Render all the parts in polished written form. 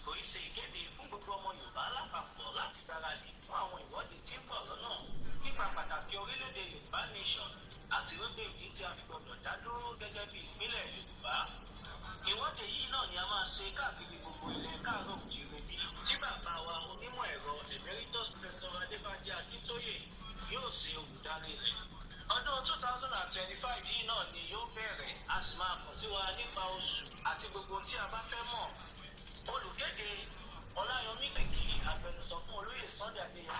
àsìkò yìí ṣe ìkéde fún gbogbo ọmọ Yorùbá lápapọ̀ láti gbáradì fún àwọn ìwọ́de tí ń bọ̀ lọ́nà nípa pàtàkì orílẹ̀-èdè Yorùbá nation àti wípé ìdí tí a fi gbọdọ̀ dá dúró gẹ́gẹ́ bí ìpínlẹ̀ Yorùbá. Ìwọ́de yìí náà ni a máa ṣe káàkiri gbogbo ilẹ̀ káàárọ̀ òjìrè bí tí bàbá wa onímọ̀ ẹ̀rọ emeritus Professor Akintoye yóò ṣe olùdarí rẹ̀. Ọdún 2025 yìí náà ni yóò bẹ̀rẹ̀, a sì máa kàn sí wa nípa oṣù àti gbogbo tí a bá fẹ́ mọ̀. Olùkéde Ọláyọmí Kòìkì, agbẹnusọ fún olóyè Sunday Adéyẹmọ.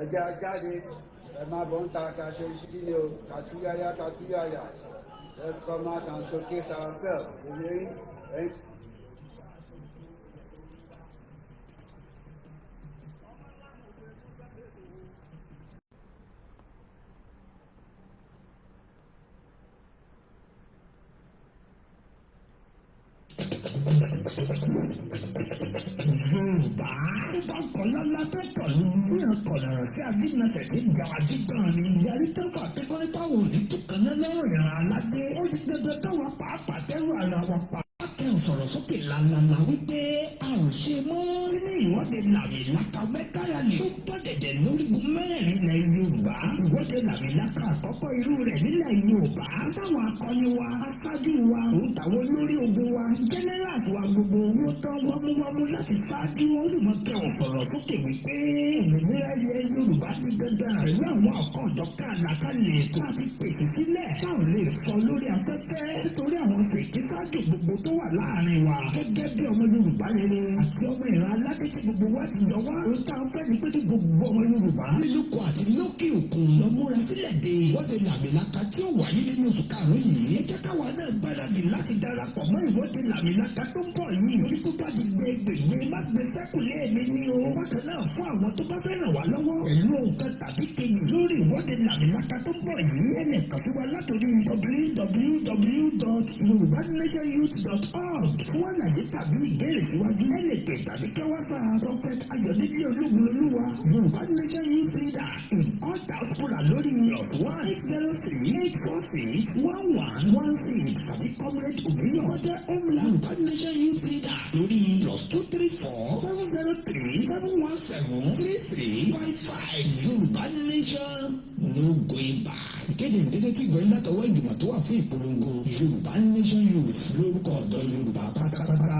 ẹja jáde ẹ máa bọ̀ ń ta ká ṣe ṣíkí ni o kàtúyáyá let's come out and showcase ourselves ẹ̀yìn. Yorùbá bá kọ́lá lábẹ́kọ̀ ní ọkọ̀nà sí ajínigbẹ̀sẹ̀ tí gàwájú gan ni yẹrí tẹ́fà tẹ́kọ́rí táwọn òní tó kàn ní lọ́rọ̀ ìran aládé ó di dandan táwọn pàápàá tẹ́rù ara wọn pa. Akẹ́hùn sọ̀rọ̀ sókè lálálá wípé a ò ṣe mọ́ nínú ìwọ́de làmìlaka mẹ́kàrà lè tó gbọ́dẹ̀dẹ̀ lórígun mẹ́rin ilẹ̀ Yorùbá. Ìwọ́de làmìlaka àkọ́kọ́ irú rẹ̀ nílẹ̀ Yorùbá. Táwọn akọni wa, aṣáájú wa, òun tàwọn olórí ogun wa, generals wa gbogbo owó tán wámúwámú láti ṣáájú. Ó sì mọ kẹ́hùn sọ̀rọ̀ sókè wípé òmìnira ilẹ̀ Yorùbá ti dandan pẹ̀lú àwọn ọ̀kọ̀ọ̀jọ̀ káàlákàlẹ̀ ètò àti pèsè sílẹ̀ táwọn lè sọ lórí afẹ́fẹ́ nítorí àwọn fèké ṣáájú gbogbo tó wà láàrin wa gẹ́gẹ́ bí ọmọ Yorùbá rere àti ọmọ ìran aládé tí gbogbo wa ti jọ wá. Ohun tá a fẹ́ ni pé kí gbogbo ọmọ Yorùbá nílùkọ àti lókè òkun lọ múra sílẹ̀ de ìwọ́de làmìlaka tí ó wáyé nínú oṣù karùn-ún yìí. Ẹ jẹ́ káwa náà gbáradì láti darapọ̀ mọ́ ìwọ́de làmìlaka tó ń bọ̀ yìí. Orí tó bá di gbẹgbẹgbẹ má gbé sẹ́kùlé mi ní o. Bákan náà fún àwọn tó bá fẹ́ ràn wá lọ́wọ́ pẹ̀lú nǹkan tàbí kejì lórí ìwọ́de làmìlaka tó ń bọ̀ yìí. Ẹ lè kàn sí wa látòrí www.yorubanationyouth.org fún àlàyé tàbí ìbéèrè síwájú. Ẹ lè pè tàbí kẹwàá fa Prophet Ayọ̀délé Ológun Olúwa Yorùbá Nation Youth Leader in all diaspora lórí +1-803-846-1116 tàbí Comrade Omiyan ọjọ́ Homeland Yorùbá Nation Youth Leader lórí +234-717-3355 Yorùbá Nation no going back. Ìkéde ìdíje tí gbọ́ iná tọwọ́ ìgbìmọ̀ tó wà fún ìpolongo Yorùbá Nation Youth lórúkọ ọ̀dọ́ Yorùbá pátápátá.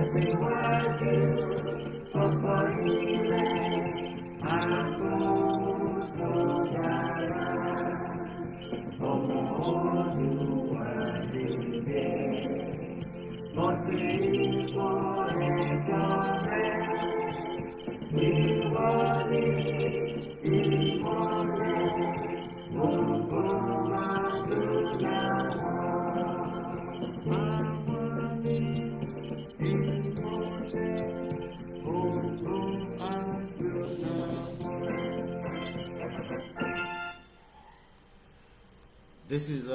tẹ̀síwájú ọ̀pọ̀ ilé àtúntò dára. Ọmọ Olúwa dìde, bọ́ sí ipò ẹ̀tọ́ rẹ. Ìwọ ni ìmọ́lẹ̀ gbogbo adúláwọ̀. Àwọn ni ìmọ́lẹ̀ gbogbo adúláwọ̀. This is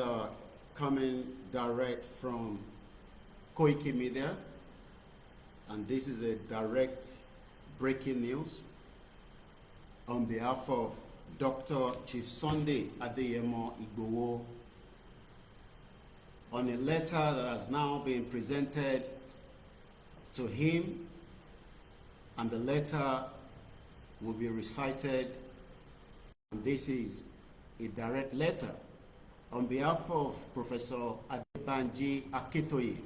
coming direct from Koikimedia, and this is a direct breaking news on behalf of Dr. Chief Sunday Adeyemo Igboho on a letter that has now been presented to him, and the letter will be recited. And this is a direct letter on behalf of Professor Akintoye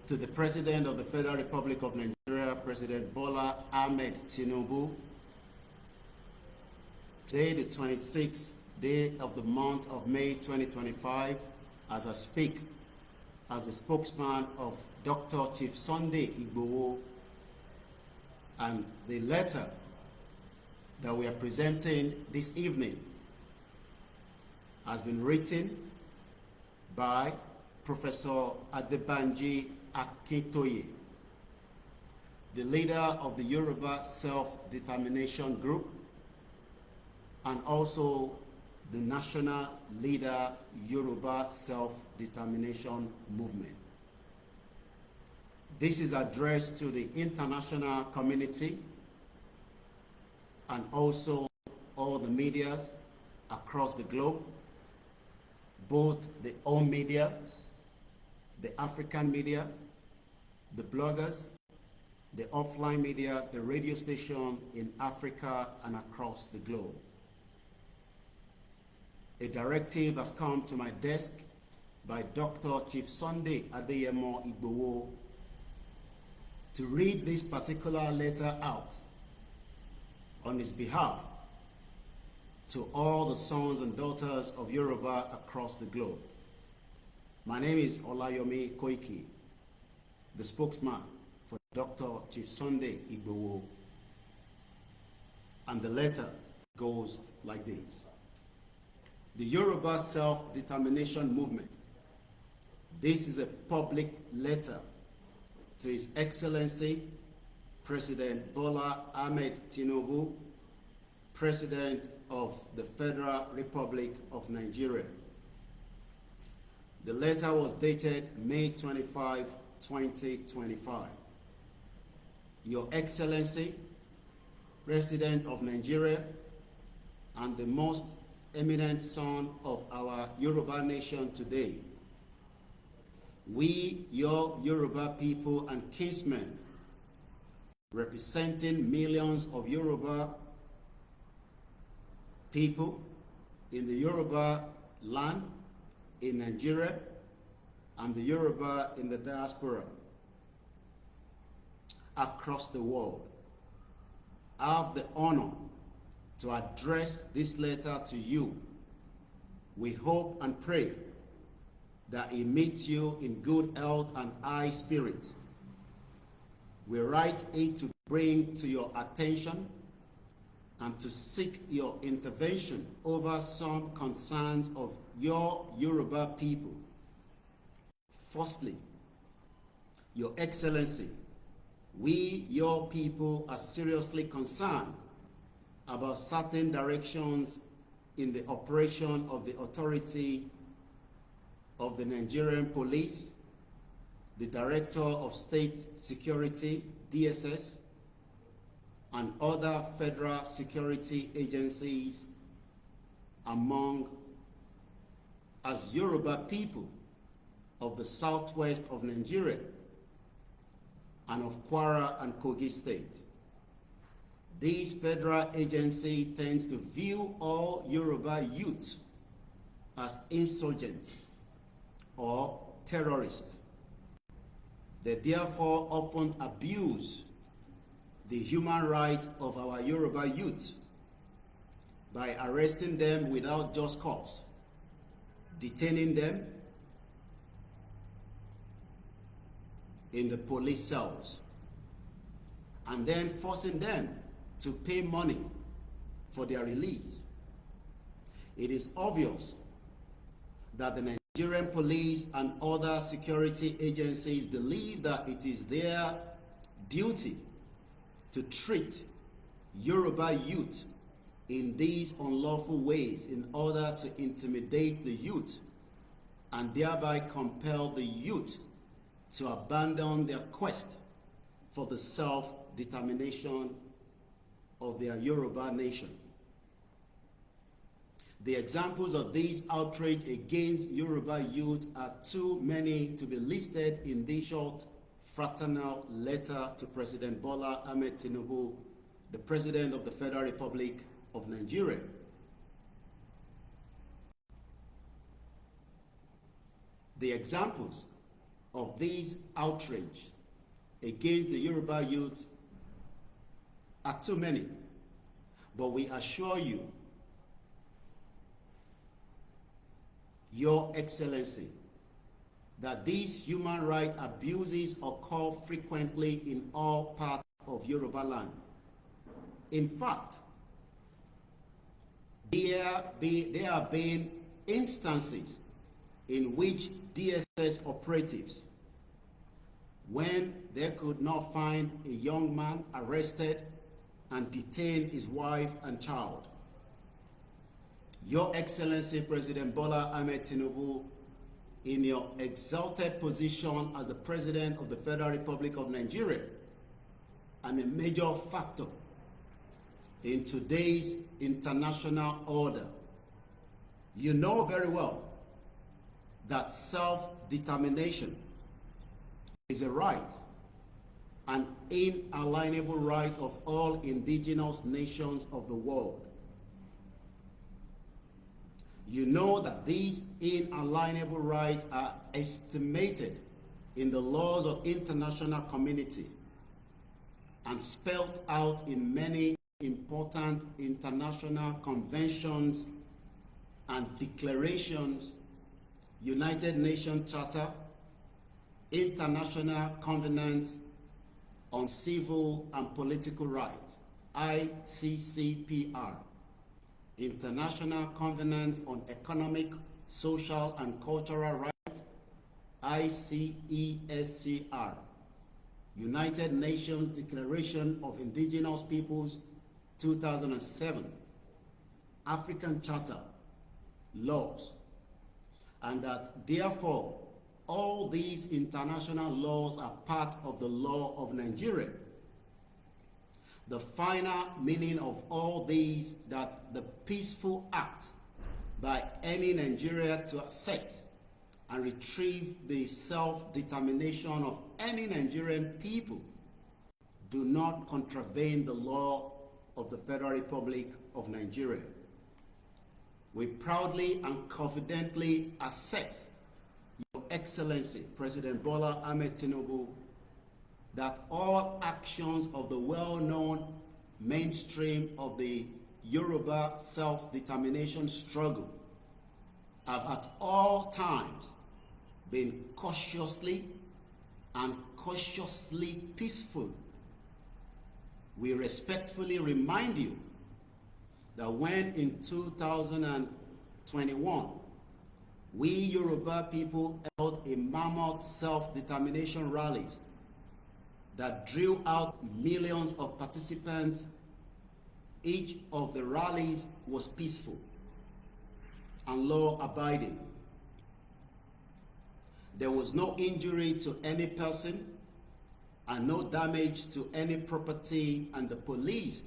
to the President of the Federal Republic of Nigeria, President Bola Tinubu. Today, the 26th day of the month of May 2025, as I speak as the spokesman of Dr. Chief Sunday Igboho, and the letter that we are presenting this evening has been written by Professor Akintoye, the leader of the Yoruba Self-Determination Group, and also the national leader Yoruba Self-Determination Movement. This is addressed to the international community and also all the medias across the globe, both the home media, the African media, the bloggers, the offline media, the radio station in Africa and across the globe. A directive has come to my desk by Dr. Chief Sunday Adeyemo Igboho to read this particular letter out on his behalf to all the sons and daughters of Yoruba across the globe. My name is OLAYOMI KOIKI, the spokesman for Dr. Chief Sunday Igboho, and the letter goes like this. The Yoruba Self-Determination Movement. This is a public letter to His Excellency President Bola Tinubu, President of the Federal Republic of Nigeria. The letter was dated May 25, 2025. Your Excellency, President of Nigeria, and the most eminent son of our Yoruba nation today, we, your Yoruba people and kinsmen, representing millions of Yoruba people in the Yoruba land, in Nigeria, and the Yoruba in the diaspora across the world, I have the honor to address this letter to you. We hope and pray that it meets you in good health and high spirit. We write it to bring to your attention and to seek your intervention over some concerns of your Yoruba people. Firstly, Your Excellency, we, your people, are seriously concerned about certain directions in the operation of the authority of the Nigerian police, the Director of State Security, DSS, and other federal security agencies among as Yoruba people of the southwest of Nigeria and of Kwara and Kogi State. This federal agency tends to view all Yoruba youth as insurgent or terrorist, They therefore often abuse the human right of our Yoruba youth by arresting them without just cause, detaining them in the police cells, and then forcing them to pay money for their release. It is obvious that the Nigerian police and other security agencies believe that it is their duty to treat Yoruba youth in these unlawful ways in order to intimidate the youth and thereby compel the youth to abandon their quest for the self-determination of their Yoruba nation. The examples of this outrage against Yoruba youth are too many to be listed in this short fraternal letter to President Bola Ahmed Tinubu, the President of the Federal Republic of Nigeria. The examples of these outrage against the Yoruba youth are too many, but we assure you, Your Excellency, that these human rights abuses occur frequently in all parts of Yoruba land. In fact, there have been instances in which DSS operatives, when they could not find a young man, arrested and detained his wife and child. Your Excellency President Bola Ahmed Tinubu, in your exalted position as the President of the Federal Republic of Nigeria and a major factor in today's international order, you know very well that self-determination is a right, an inalienable right of all indigenous nations of the world. You know that these inalienable rights are estimated in the laws of international community and spelled out in many important international conventions and declarations, United Nations Charter, International Covenant on Civil and Political Rights, ICCPR, International Covenant on Economic, Social and Cultural Rights, ICESCR, United Nations Declaration of Indigenous Peoples, 2007, African Charter, laws, and that therefore all these international laws are part of the law of Nigeria. The final meaning of all these, that the peaceful act by any Nigeria to accept and retrieve the self-determination of any Nigerian people do not contravene the law of the Federal Republic of Nigeria. We proudly and confidently accept, Your Excellency President Bola Ahmed Tinubu, that all actions of the well-known mainstream of the Yoruba self-determination struggle have at all times been cautiously peaceful. We respectfully remind you that when in 2021 we Yoruba people held a mammoth self-determination rallies that drew out millions of participants, each of the rallies was peaceful and law-abiding. There was no injury to any person and no damage to any property, and the police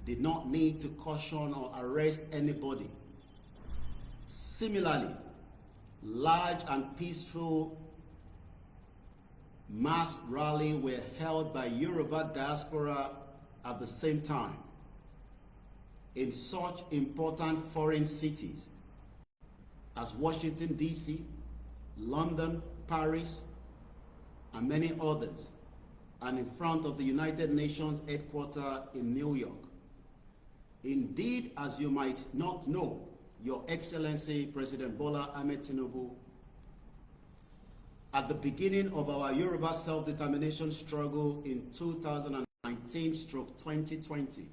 did not need to caution or arrest anybody. Similarly, large and peaceful mass rally were held by Yoruba diaspora at the same time in such important foreign cities as Washington, D.C., London, Paris, and many others, and in front of the United Nations headquarters in New York. Indeed, as you might not know, Your Excellency President Bola Tinubu, at the beginning of our Yoruba self-determination struggle in 2019-2020,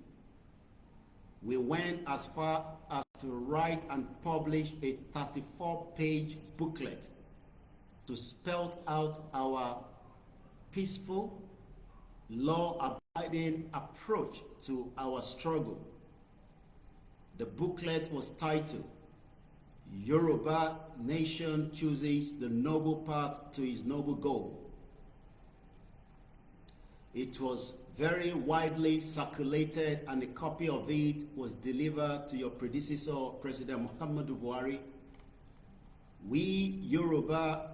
we went as far as to write and publish a 34-page booklet to spell out our peaceful, law-abiding approach to our struggle. The booklet was titled, Yoruba Nation Chooses the Noble Path to Its Noble Goal. It was very widely circulated, and a copy of it was delivered to your predecessor, President Muhammadu Buhari. We Yoruba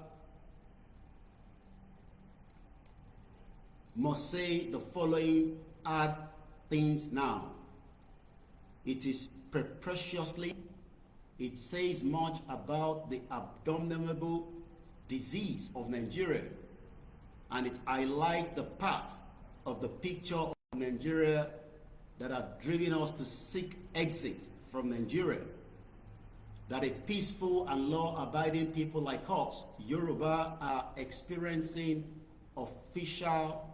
must say the following hard things now. It is preciously, it says much about the abominable disease of Nigeria, and it highlights the part of the picture of Nigeria that have driven us to seek exit from Nigeria, that a peaceful and law-abiding people like us, Yoruba, are experiencing official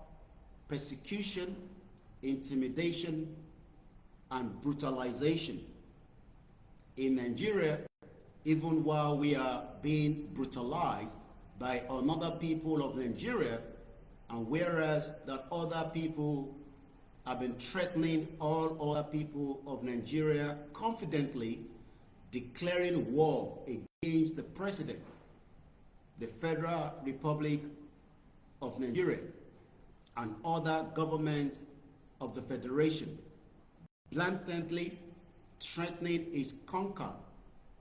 persecution, intimidation, and brutalization. In Nigeria, even while we are being brutalized by another people of Nigeria, and whereas that other people have been threatening all other people of Nigeria, confidently declaring war against the president, the Federal Republic of Nigeria, and other governments of the Federation, blatantly threatening is conquer,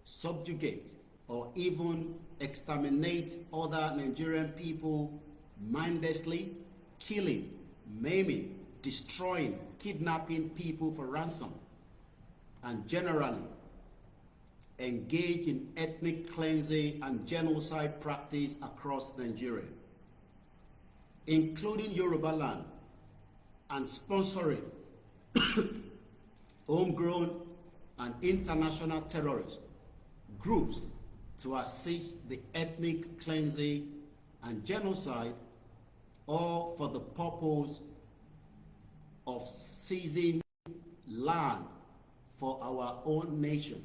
subjugate, or even exterminate other Nigerian people, mindlessly killing, maiming, destroying, kidnapping people for ransom, and generally engage in ethnic cleansing and genocide practice across Nigeria, including Yoruba land, and sponsoring homegrown and international terrorist groups to assist the ethnic cleansing and genocide, all for the purpose of seizing land for our own nation.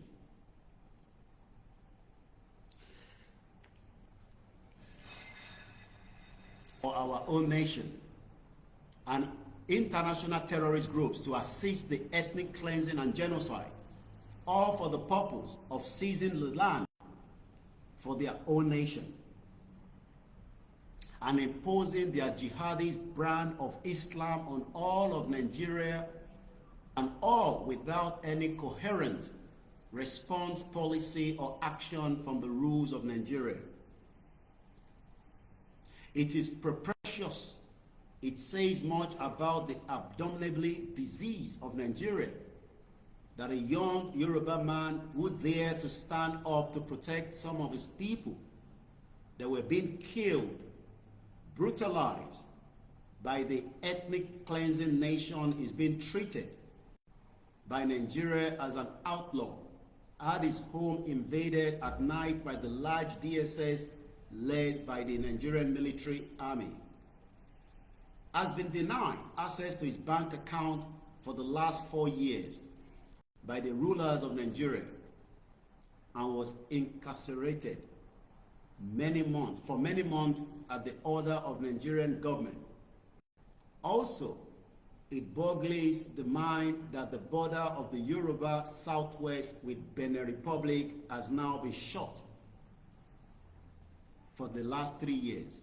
For our own nation, and international terrorist groups to assist the ethnic cleansing and genocide, all for the purpose of seizing the land for their own nation, and imposing their jihadist brand of Islam on all of Nigeria, and all without any coherent response policy or action from the rules of Nigeria. It is precocious. It says much about the abominable disease of Nigeria that a young Yoruba man would dare to stand up to protect some of his people that were being killed, brutalized by the ethnic cleansing nation, is being treated by Nigeria as an outlaw, had his home invaded at night by the large DSS led by the Nigerian military army, has been denied access to his bank account for the last 4 years by the rulers of Nigeria, and was incarcerated for many months at the order of Nigerian government. Also, it boggles the mind that the border of the Yoruba Southwest with Benin Republic has now been shut for the last 3 years,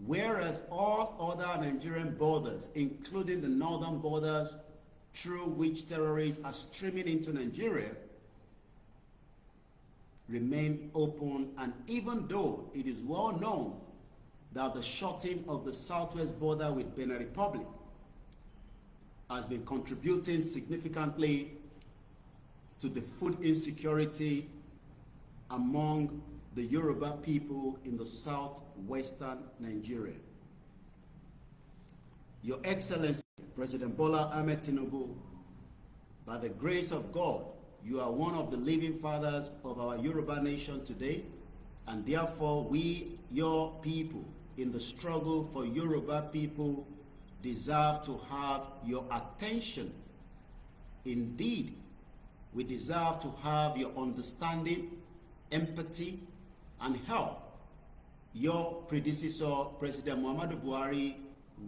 whereas all other Nigerian borders, including the northern borders through which terrorists are streaming into Nigeria, remain open. And even though it is well known that the shutting of the southwest border with Benin Republic has been contributing significantly to the food insecurity among the Yoruba people in the southwestern Nigeria. Your Excellency, President Bola Tinubu, by the grace of God, you are one of the living fathers of our Yoruba nation today, and therefore we, your people, in the struggle for Yoruba people, deserve to have your attention. Indeed, we deserve to have your understanding, empathy, and help. Your predecessor, President Muhammadu Buhari,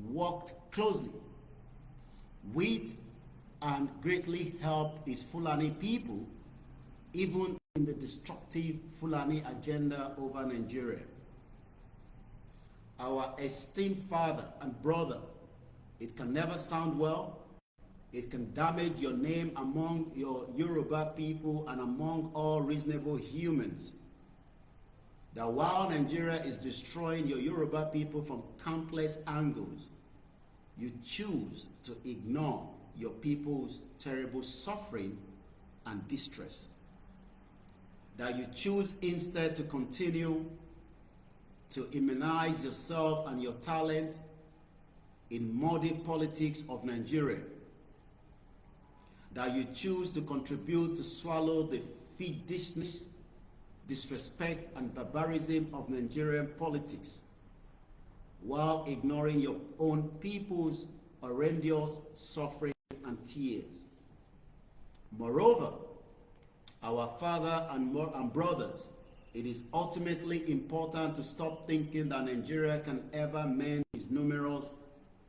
worked closely with and greatly helped his Fulani people, even in the destructive Fulani agenda over Nigeria. Our esteemed father and brother, it can never sound well. It can damage your name among your Yoruba people and among all reasonable humans. That while Nigeria is destroying your Yoruba people from countless angles, you choose to ignore your people's terrible suffering and distress. That you choose instead to continue to immunize yourself and your talent in muddy politics of Nigeria. That you choose to contribute to swallow the fiendishness, disrespect, and barbarism of Nigerian politics, while ignoring your own people's horrendous suffering and tears. Moreover, our father and brothers, it is ultimately important to stop thinking that Nigeria can ever mend its numerous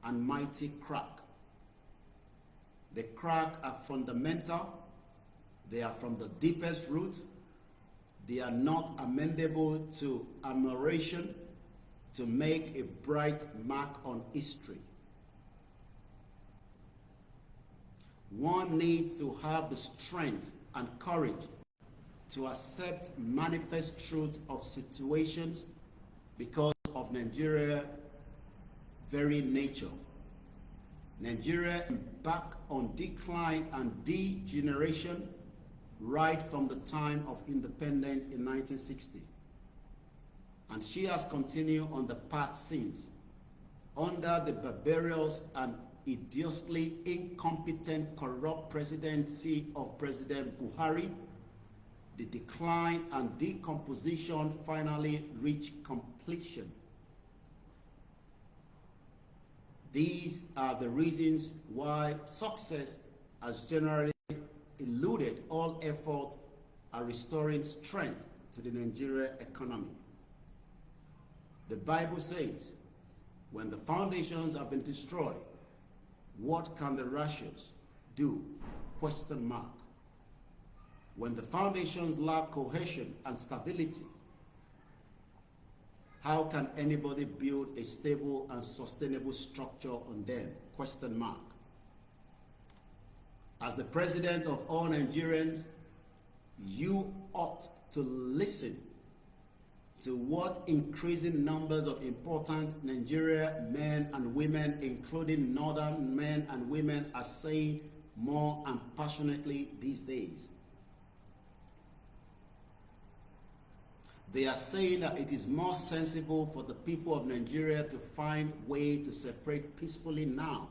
and mighty crack. The crack are fundamental, they are from the deepest root, they are not amendable to amelioration to make a bright mark on history. One needs to have the strength and courage to accept manifest truth of situations because of Nigeria's very nature. Nigeria embarked on decline and degeneration right from the time of independence in 1960. And she has continued on the path since, under the barbarous and idiotically incompetent, corrupt presidency of President Buhari. The decline and decomposition finally reached completion. These are the reasons why success has generally eluded all effort at restoring strength to the Nigerian economy. The Bible says, when the foundations have been destroyed, what can the righteous do? Question mark. When the foundations lack cohesion and stability, how can anybody build a stable and sustainable structure on them? Question mark. As the president of all Nigerians, you ought to listen to what increasing numbers of important Nigerian men and women, including northern men and women, are saying more and passionately these days. They are saying that it is more sensible for the people of Nigeria to find a way to separate peacefully now,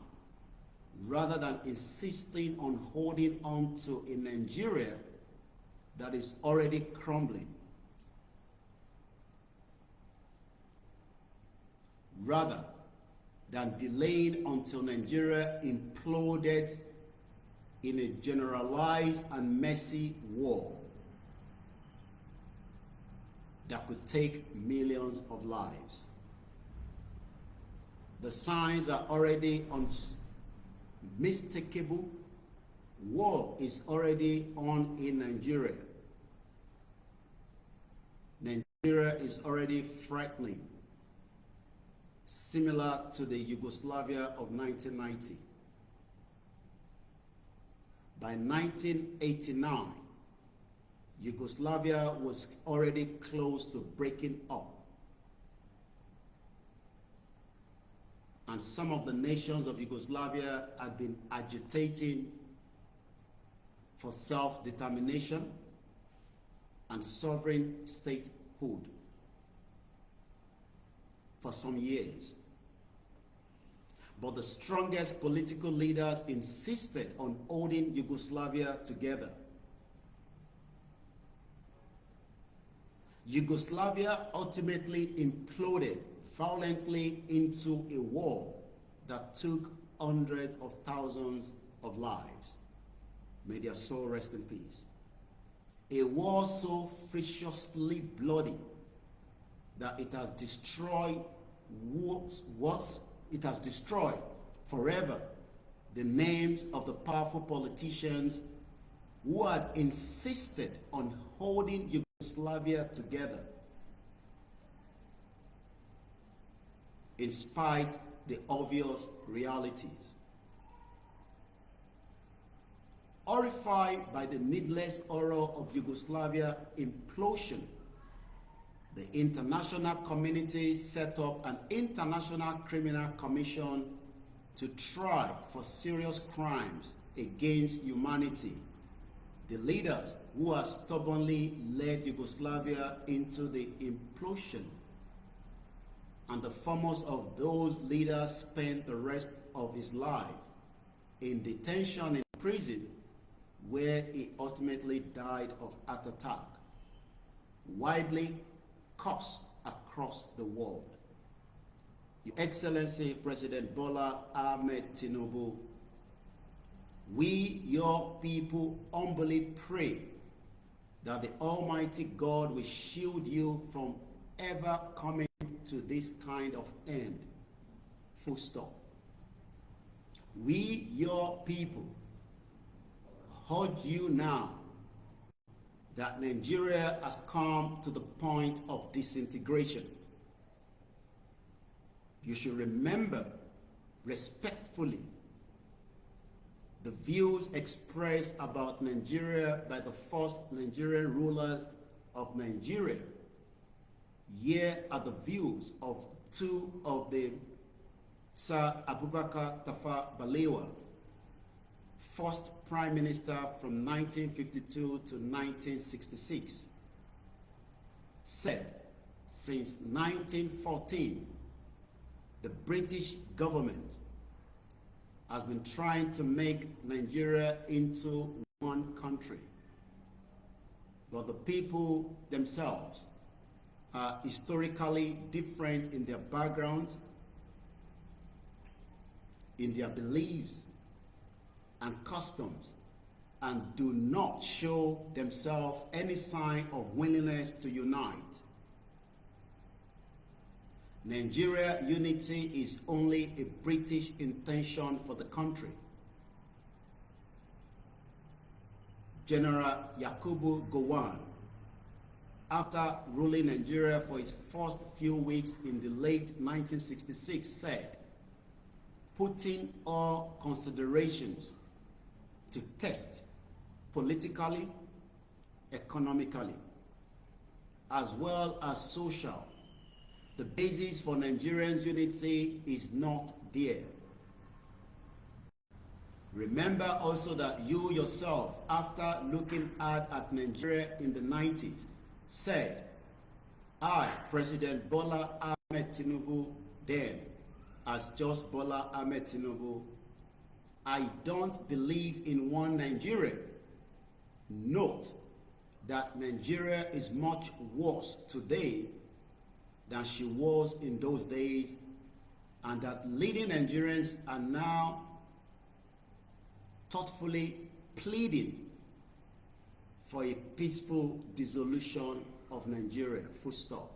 rather than insisting on holding on to a Nigeria that is already crumbling. Rather than delaying until Nigeria imploded in a generalized and messy war that could take millions of lives. The signs are already unmistakable. War is already on in Nigeria. Nigeria is already frightening, similar to the Yugoslavia of 1990. By 1989, Yugoslavia was already close to breaking up. And some of the nations of Yugoslavia had been agitating for self-determination and sovereign statehood for some years. but the strongest political leaders insisted on holding Yugoslavia together. Yugoslavia ultimately imploded violently into a war that took hundreds of thousands of lives. May their soul rest in peace. A war so ferociously bloody that it has destroyed it has destroyed forever the names of the powerful politicians who had insisted on holding Yugoslavia together in spite the obvious realities. Horrified by the needless horror of Yugoslavia implosion, the international community set up an international criminal commission to try for serious crimes against humanity. The leaders who have stubbornly led Yugoslavia into the implosion, and the foremost of those leaders spent the rest of his life in detention in prison, where he ultimately died of heart attack, widely cursed across the world. Your Excellency President Bola Ahmed Tinubu, we, your people, humbly pray that the Almighty God will shield you from ever coming to this kind of end. Full stop. We, your people, urge you now that Nigeria has come to the point of disintegration. You should remember respectfully the views expressed about Nigeria by the first Nigerian rulers of Nigeria. Here are the views of two of them, Sir Abubakar Tafawa Balewa, first Prime Minister from 1952 to 1966, said since 1914, the British government has been trying to make Nigeria into one country, but the people themselves are historically different in their backgrounds, in their beliefs and customs, and do not show themselves any sign of willingness to unite. Nigeria unity is only a British intention for the country. General Yakubu Gowon, after ruling Nigeria for his first few weeks in the late 1966, said, putting all considerations to test politically, economically, as well as social, the basis for Nigerians' unity is not there. Remember also that you yourself, after looking hard at Nigeria in the 90s, said, I, President Bola Ahmed Tinubu, then, as just Bola Ahmed Tinubu, I don't believe in one Nigeria. Note that Nigeria is much worse today than she was in those days, and that leading Nigerians are now thoughtfully pleading for a peaceful dissolution of Nigeria, full stop.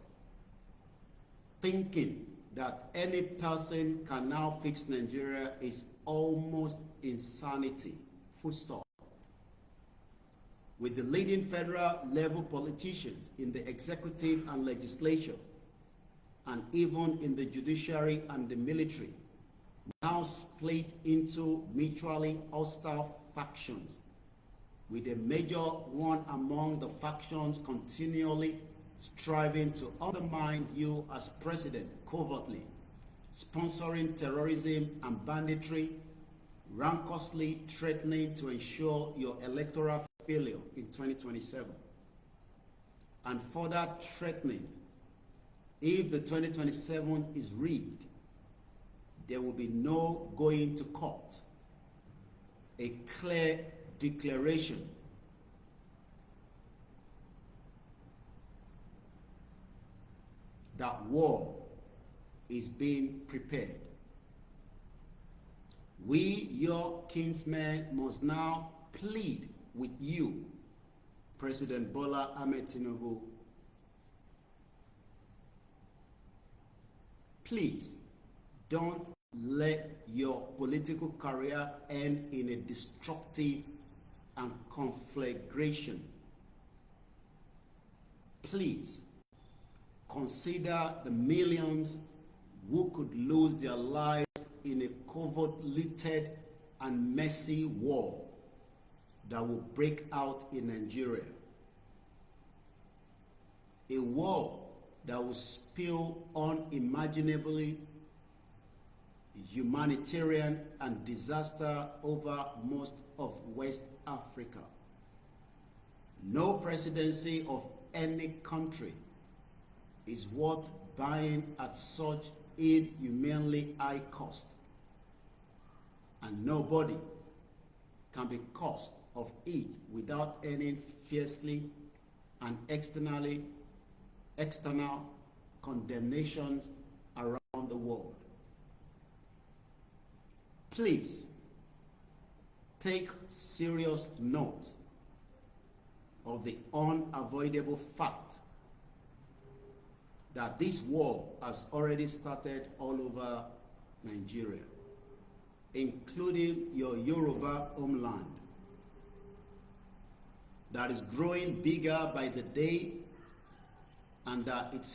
Thinking that any person can now fix Nigeria is almost insanity, full stop. With the leading federal level politicians in the executive and legislature, and even in the judiciary and the military, now split into mutually hostile factions, with a major one among the factions continually striving to undermine you as president covertly, sponsoring terrorism and banditry, rancously threatening to ensure your electoral failure in 2027, and further threatening, if the 2027 is rigged, there will be no going to court. A clear declaration that war is being prepared. We, your kinsmen, must now plead with you, President Bola Tinubu. Please don't let your political career end in a destructive and conflagration. Please consider the millions who could lose their lives in a covert-led and messy war that will break out in Nigeria. A war that will spill unimaginably humanitarian and disaster over most of West Africa. No presidency of any country is worth buying at such inhumanly high cost, and nobody can be cause of it without earning fiercely and external condemnations around the world. Please take serious note of the unavoidable fact that this war has already started all over Nigeria, including your Yoruba homeland, that is growing bigger by the day, and that it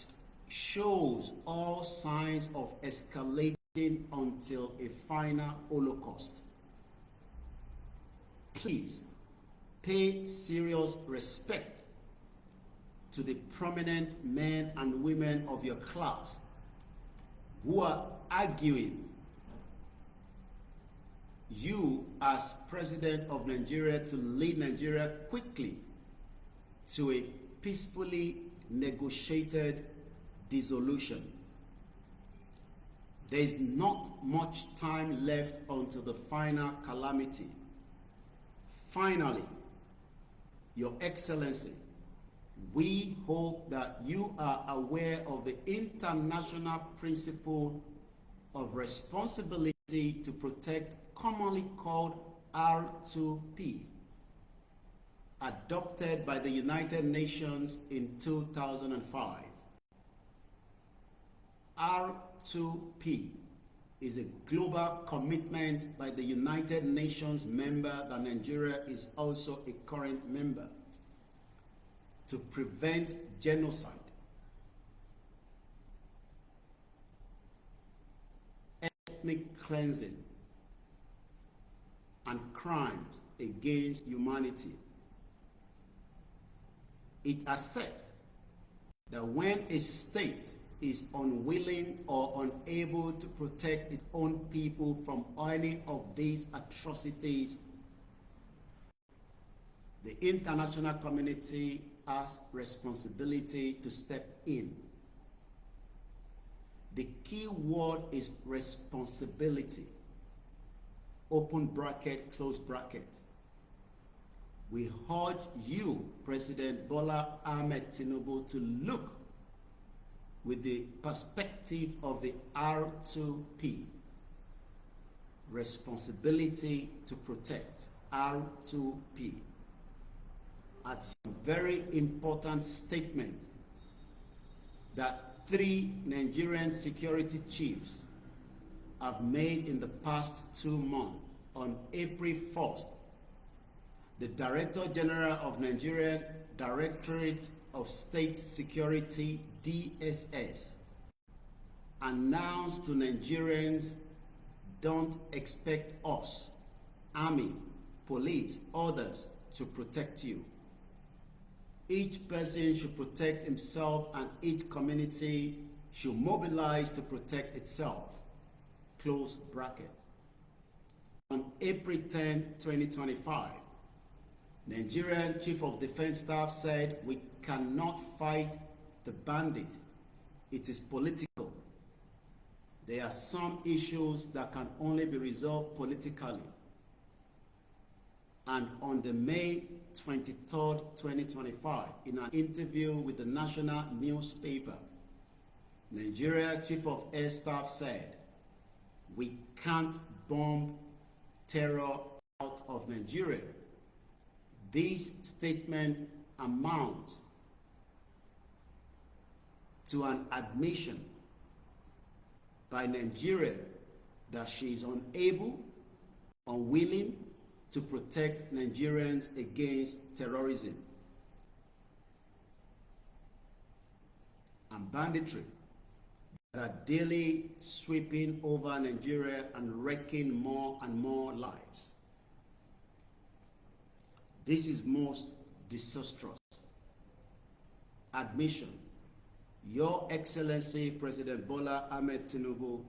shows all signs of escalating until a final holocaust. Please pay serious respect to the prominent men and women of your class who are arguing you as President of Nigeria to lead Nigeria quickly to a peacefully negotiated dissolution. There is not much time left until the final calamity. Finally, Your Excellency, we hope that you are aware of the international principle of responsibility to protect, commonly called R2P, adopted by the United Nations in 2005. R2P is a global commitment by the United Nations member that Nigeria is also a current member to prevent genocide, ethnic cleansing, and crimes against humanity. It asserts that when a state is unwilling or unable to protect its own people from any of these atrocities, the international community has responsibility to step in. The key word is responsibility. Open bracket, close bracket. We urge you, President Bola Tinubu, to look with the perspective of the R2P, responsibility to protect, R2P, at some very important statement that 3 Nigerian security chiefs have made in the past 2 months. On April 1st, the Director General of Nigerian Directorate of State Security, DSS, announced to Nigerians, don't expect us, army, police, others to protect you. Each person should protect himself and each community should mobilize to protect itself. Close bracket. On April 10, 2025, Nigerian Chief of Defense Staff said, we cannot fight the bandit. It is political. there are some issues that can only be resolved politically. And on the May 23rd, 2025, in an interview with the national newspaper, Nigeria Chief of Air Staff said, "We can't bomb terror out of Nigeria." This statement amounts to an admission by Nigeria that she is unable, unwilling to protect Nigerians against terrorism and banditry that are daily sweeping over Nigeria and wrecking more and more lives. This is most disastrous admission. Your Excellency President Bola Ahmed Tinubu,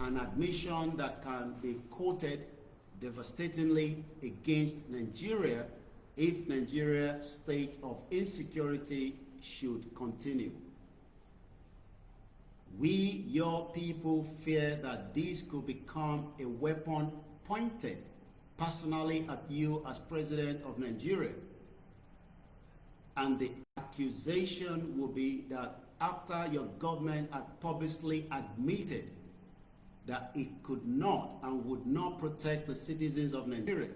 an admission that can be quoted devastatingly against Nigeria if Nigeria's state of insecurity should continue. We, your people, fear that this could become a weapon pointed personally at you as President of Nigeria. And the accusation will be that after your government had publicly admitted that it could not and would not protect the citizens of Nigeria,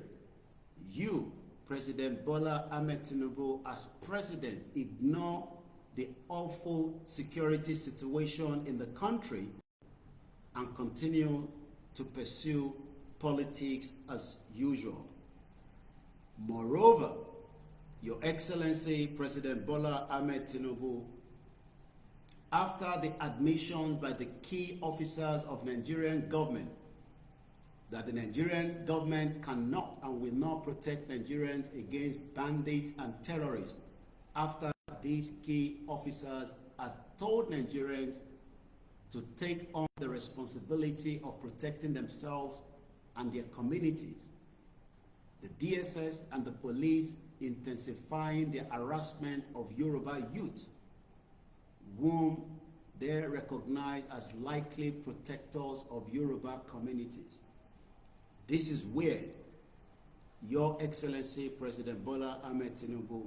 you, President Bola Ahmed Tinubu, as president, ignore the awful security situation in the country and continue to pursue politics as usual. Moreover, Your Excellency President Bola Ahmed Tinubu, after the admissions by the key officers of Nigerian government that the Nigerian government cannot and will not protect Nigerians against bandits and terrorists, after these key officers had told Nigerians to take on the responsibility of protecting themselves and their communities, the DSS and the police intensifying their harassment of Yoruba youth, whom they recognize as likely protectors of Yoruba communities. This is weird. Your Excellency President Bola Ahmed Tinubu,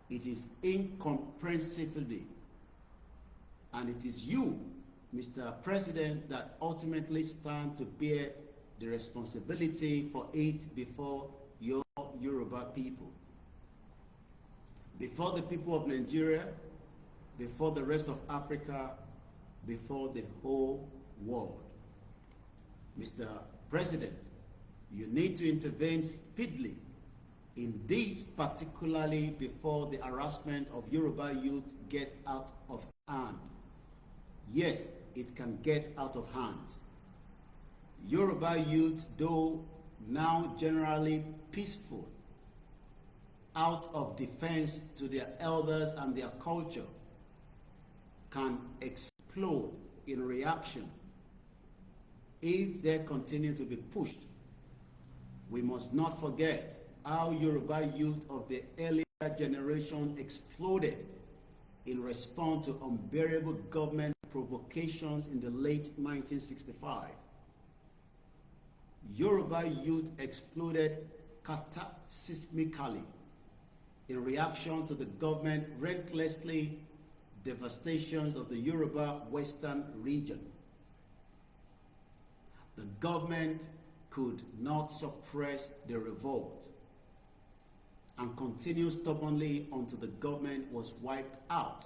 it is incomprehensibly, and it is you, Mr. President, that ultimately stand to bear the responsibility for it before your Yoruba people, before the people of Nigeria, before the rest of Africa, before the whole world. Mr. President, you need to intervene speedily in this, particularly before the harassment of Yoruba youth get out of hand. Yes, it can get out of hand. Yoruba youth, though now generally peaceful, out of defense to their elders and their culture, can explode in reaction if they continue to be pushed. We must not forget how Yoruba youth of the earlier generation exploded in response to unbearable government provocations in the late 1965. Yoruba youth exploded catastrophically in reaction to the government relentlessly devastations of the Yoruba Western region. The government could not suppress the revolt and continued stubbornly until the government was wiped out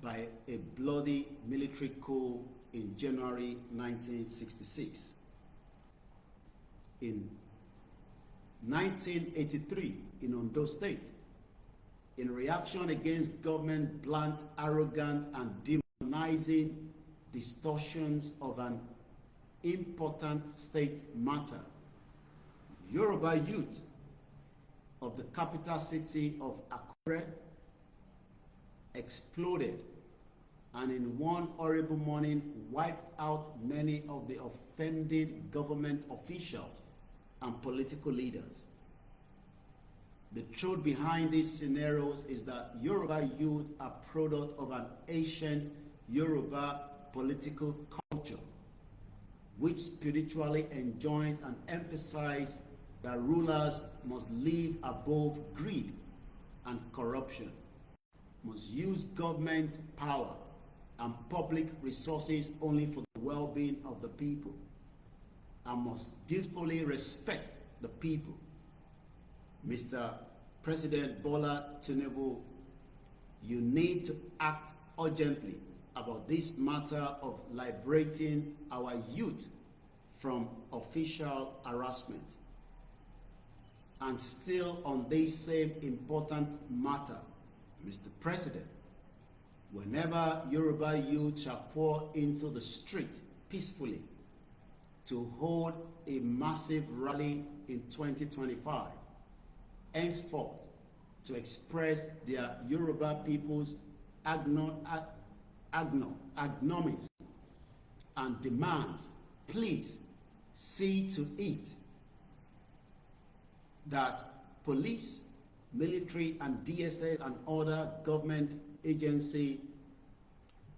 by a bloody military coup in January 1966. In 1983, in Ondo State, in reaction against government blunt, arrogant, and demonizing distortions of an important state matter, Yoruba youth of the capital city of Akure exploded and in one horrible morning wiped out many of the offending government officials and political leaders. The truth behind these scenarios is that Yoruba youth are product of an ancient Yoruba political culture, which spiritually enjoins and emphasizes that rulers must live above greed and corruption, must use government power and public resources only for the well-being of the people, and must dutifully respect the people. Mr. President Bola Tinubu, you need to act urgently about this matter of liberating our youth from official harassment. And still on this same important matter, Mr. President, whenever Yoruba youth shall pour into the street peacefully to hold a massive rally in 2025, henceforth to express their Yoruba people's agnomies and demands, please see to it that police, military, and DSS and other government agency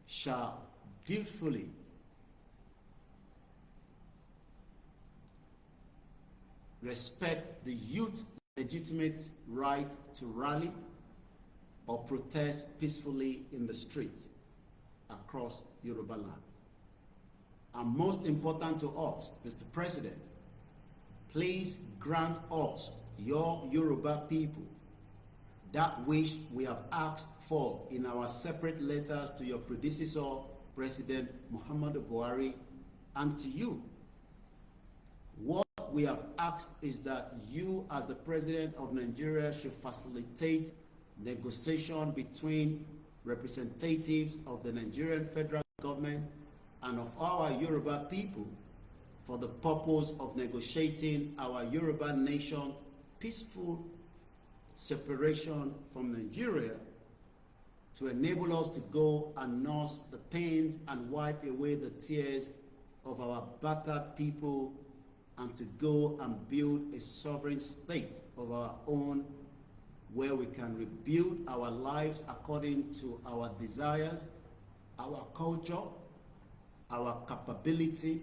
shall dutifully respect the youth legitimate right to rally or protest peacefully in the street across Yoruba land. And most important to us, Mr. President, please grant us, your Yoruba people, that which we have asked for in our separate letters to your predecessor, President Muhammadu Buhari, and to you. What we have asked is that you, as the President of Nigeria, should facilitate negotiation between representatives of the Nigerian federal government and of our Yoruba people for the purpose of negotiating our Yoruba nation's peaceful separation from Nigeria, to enable us to go and nurse the pains and wipe away the tears of our battered people, and to go and build a sovereign state of our own, where we can rebuild our lives according to our desires, our culture, our capability,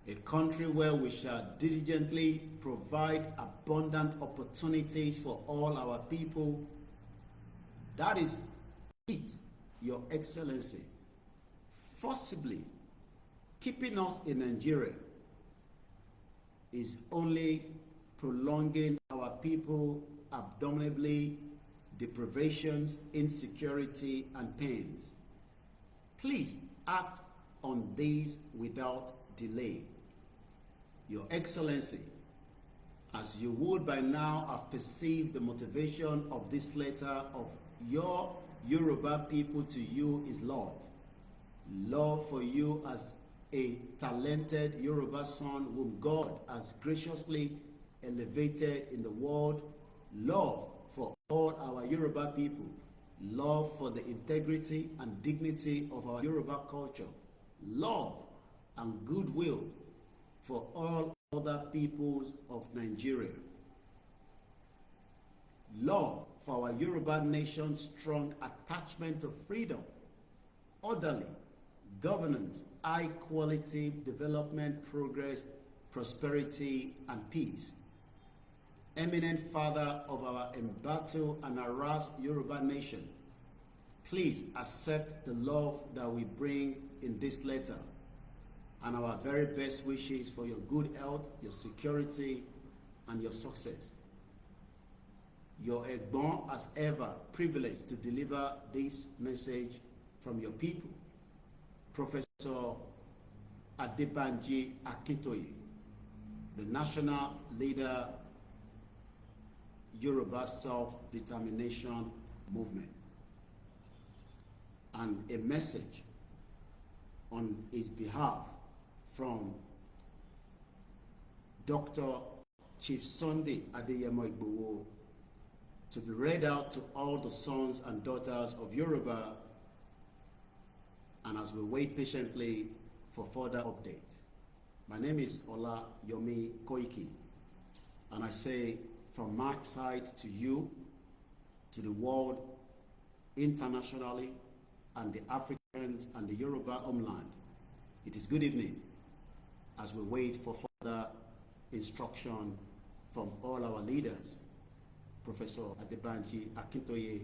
a country where we shall diligently provide abundant opportunities for all our people. That is it, Your Excellency. Forcibly keeping us in Nigeria is only prolonging our people abominably deprivations, insecurity, and pains. Please act on these without delay. Your Excellency, as you would by now have perceived, the motivation of this letter of your Yoruba people to you is love. Love for you as a talented Yoruba son whom God has graciously elevated in the world. Love for all our Yoruba people. Love for the integrity and dignity of our Yoruba culture. Love and goodwill for all other peoples of Nigeria. Love for our Yoruba nation's strong attachment to freedom, orderly governance, high quality development, progress, prosperity, and peace. Eminent father of our embattled and harassed Yoruba nation, please accept the love that we bring in this letter and our very best wishes for your good health, your security, and your success. Your Igboho, as ever, privileged to deliver this message from your people. Professor Adebanji Akintoye, the national leader, Yoruba Self-Determination Movement, and a message on his behalf from Dr. Chief Sunday Adeyemo Igboho, to be read out to all the sons and daughters of Yoruba, and as we wait patiently for further updates. My name is OLAYOMI KOIKI, and I say from my side to you, to the world, internationally, and the Africans and the Yoruba homeland. It is good evening as we wait for further instruction from all our leaders, Professor Adebanji Akintoye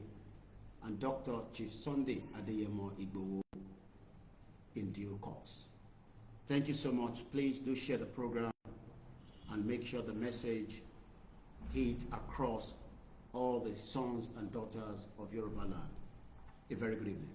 and Dr. Chief Sunday Adeyemo Igboho, in due course. Thank you so much. Please do share the program and make sure the message hit across all the sons and daughters of Yoruba land. A very good evening.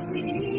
See